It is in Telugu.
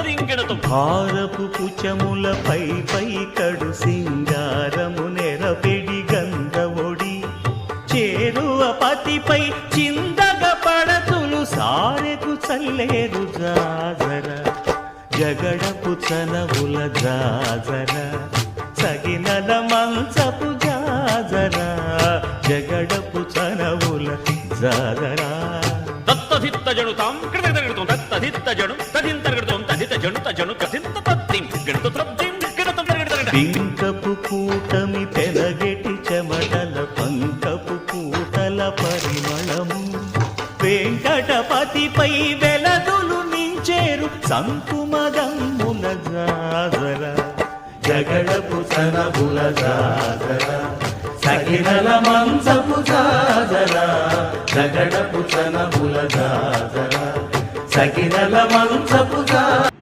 తరింకెడతం హారపు కుచములపై పై కడు సింగారము నెరపెడి గంధవొడి చేరువ పతిపై చిందగ పడతులు సారెకు చల్లేరు జాజర జగడపు చనవుల జాజర సగినల మంచపు జాజర జగడపు చనవుల జాజర దత్తధిత్త జడుతాం కృతగడతం దత్తధిత్త జడు తదింతగడతం తదిత జడు తజను కథింత తత్తిం గణత త్రప్తిం గణతం తగడత పింకపు కూటమి పెనగెటి చెమటల పంకపు కూటల పరిమళము వెంకటపతిపై వెలదులు నించేరు సంకుమదమ్ముల జాజర జగడపు చనబుల జాజర సగినల మంచపు జాజర జగడపు చనబుల జాజర సగినల మంచపు జాజర